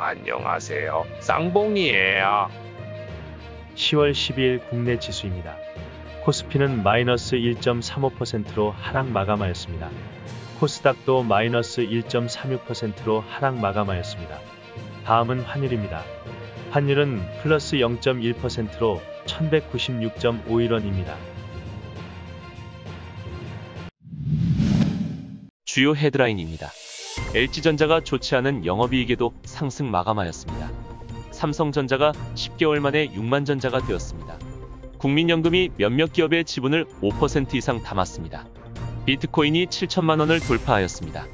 안녕하세요. 쌍봉이에요. 10월 12일 국내 지수입니다. 코스피는 마이너스 1.35%로 하락 마감하였습니다. 코스닥도 마이너스 1.36%로 하락 마감하였습니다. 다음은 환율입니다. 환율은 플러스 0.1%로 1196.51원입니다. 주요 헤드라인입니다. LG전자가 좋지 않은 영업이익에도 상승 마감하였습니다. 삼성전자가 10개월 만에 6만 전자가 되었습니다. 국민연금이 몇몇 기업의 지분을 5% 이상 담았습니다. 비트코인이 7천만 원을 돌파하였습니다.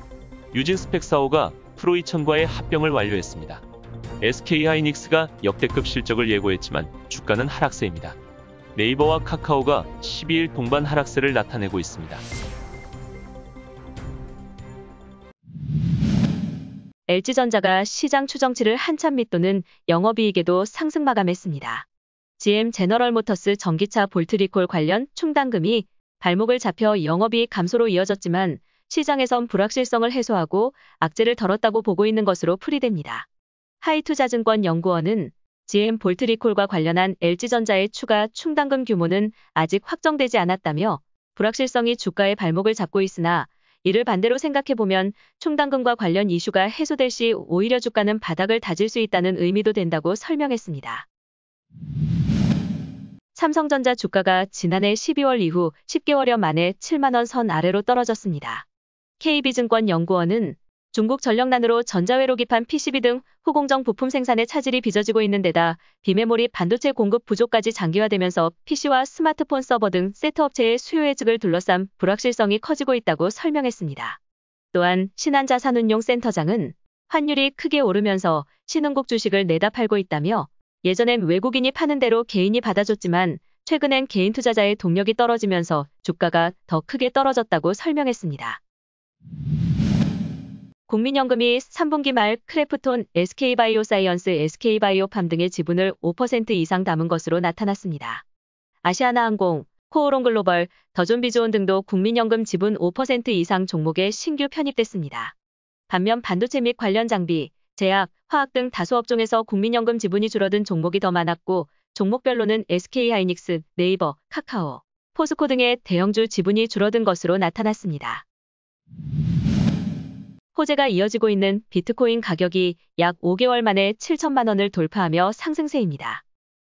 유진스펙4호가 프로이천과의 합병을 완료했습니다. SK하이닉스가 역대급 실적을 예고했지만 주가는 하락세입니다. 네이버와 카카오가 12일 동반 하락세를 나타내고 있습니다. LG전자가 시장 추정치를 한참 밑도는 영업이익에도 상승 마감했습니다. GM 제너럴모터스 전기차 볼트리콜 관련 충당금이 발목을 잡혀 영업이익 감소로 이어졌지만 시장에선 불확실성을 해소하고 악재를 덜었다고 보고 있는 것으로 풀이됩니다. 하이투자증권 연구원은 GM 볼트리콜과 관련한 LG전자의 추가 충당금 규모는 아직 확정되지 않았다며 불확실성이 주가의 발목을 잡고 있으나 이를 반대로 생각해보면 충당금과 관련 이슈가 해소될 시 오히려 주가는 바닥을 다질 수 있다는 의미도 된다고 설명했습니다. 삼성전자 주가가 지난해 12월 이후 10개월여 만에 7만 원 선 아래로 떨어졌습니다. KB증권 연구원은 중국 전력난으로 전자회로 기판 PCB 등 후공정 부품 생산에 차질이 빚어지고 있는 데다 비메모리 반도체 공급 부족까지 장기화되면서 PC와 스마트폰 서버 등 세트 업체의 수요 해직을 둘러싼 불확실성이 커지고 있다고 설명했습니다. 또한 신한자산운용 센터장은 환율이 크게 오르면서 신흥국 주식을 내다 팔고 있다며 예전엔 외국인이 파는 대로 개인이 받아줬지만 최근엔 개인 투자자의 동력이 떨어지면서 주가가 더 크게 떨어졌다고 설명했습니다. 국민연금이 3분기 말 크래프톤, SK바이오사이언스, SK바이오팜 등의 지분을 5% 이상 담은 것으로 나타났습니다. 아시아나항공, 코오롱글로벌, 더존비즈온 등도 국민연금 지분 5% 이상 종목에 신규 편입됐습니다. 반면 반도체 및 관련 장비, 제약, 화학 등 다수 업종에서 국민연금 지분이 줄어든 종목이 더 많았고 종목별로는 SK하이닉스, 네이버, 카카오, 포스코 등의 대형주 지분이 줄어든 것으로 나타났습니다. 호재가 이어지고 있는 비트코인 가격이 약 5개월 만에 7천만 원을 돌파하며 상승세입니다.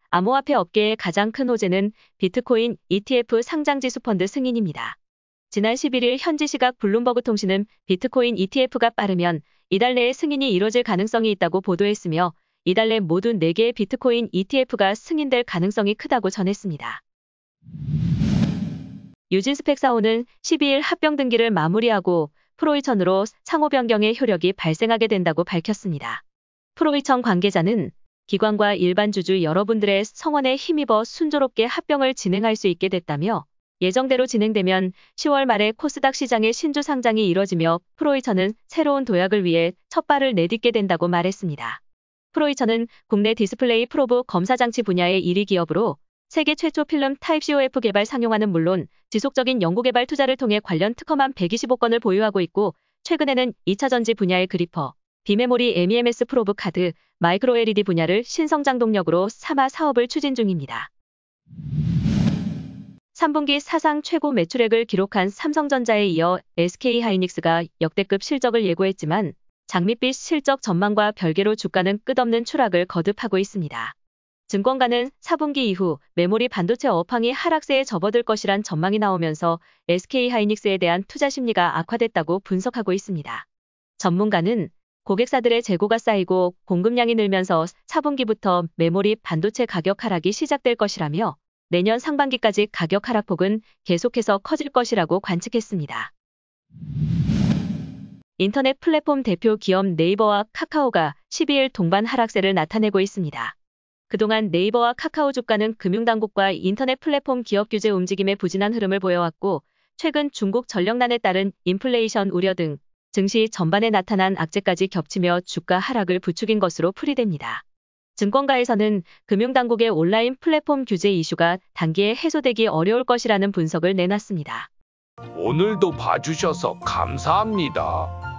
암호화폐 업계의 가장 큰 호재는 비트코인 ETF 상장지수 펀드 승인입니다. 지난 11일 현지 시각 블룸버그 통신은 비트코인 ETF가 빠르면 이달 내에 승인이 이뤄질 가능성이 있다고 보도했으며 이달 내 모두 4개의 비트코인 ETF가 승인될 가능성이 크다고 전했습니다. 유진스펙4호는 12일 합병 등기를 마무리하고 프로이천으로 상호 변경의 효력이 발생하게 된다고 밝혔습니다. 프로이천 관계자는 기관과 일반 주주 여러분들의 성원에 힘입어 순조롭게 합병을 진행할 수 있게 됐다며 예정대로 진행되면 10월 말에 코스닥 시장의 신주 상장이 이뤄지며 프로이천은 새로운 도약을 위해 첫 발을 내딛게 된다고 말했습니다. 프로이천은 국내 디스플레이 프로브 검사장치 분야의 1위 기업으로 세계 최초 필름 타입 COF 개발 상용화는 물론 지속적인 연구개발 투자를 통해 관련 특허만 125건을 보유하고 있고 최근에는 2차 전지 분야의 그리퍼, 비메모리 MEMS 프로브 카드, 마이크로 LED 분야를 신성장 동력으로 삼아 사업을 추진 중입니다. 3분기 사상 최고 매출액을 기록한 삼성전자에 이어 SK하이닉스가 역대급 실적을 예고했지만 장밋빛 실적 전망과 별개로 주가는 끝없는 추락을 거듭하고 있습니다. 증권가는 4분기 이후 메모리 반도체 업황이 하락세에 접어들 것이란 전망이 나오면서 SK하이닉스에 대한 투자 심리가 악화됐다고 분석하고 있습니다. 전문가는 고객사들의 재고가 쌓이고 공급량이 늘면서 4분기부터 메모리 반도체 가격 하락이 시작될 것이라며 내년 상반기까지 가격 하락폭은 계속해서 커질 것이라고 관측했습니다. 인터넷 플랫폼 대표 기업 네이버와 카카오가 12일 동반 하락세를 나타내고 있습니다. 그동안 네이버와 카카오 주가는 금융당국과 인터넷 플랫폼 기업 규제 움직임에 부진한 흐름을 보여왔고 최근 중국 전력난에 따른 인플레이션 우려 등 증시 전반에 나타난 악재까지 겹치며 주가 하락을 부추긴 것으로 풀이됩니다. 증권가에서는 금융당국의 온라인 플랫폼 규제 이슈가 단기에 해소되기 어려울 것이라는 분석을 내놨습니다. 오늘도 봐주셔서 감사합니다.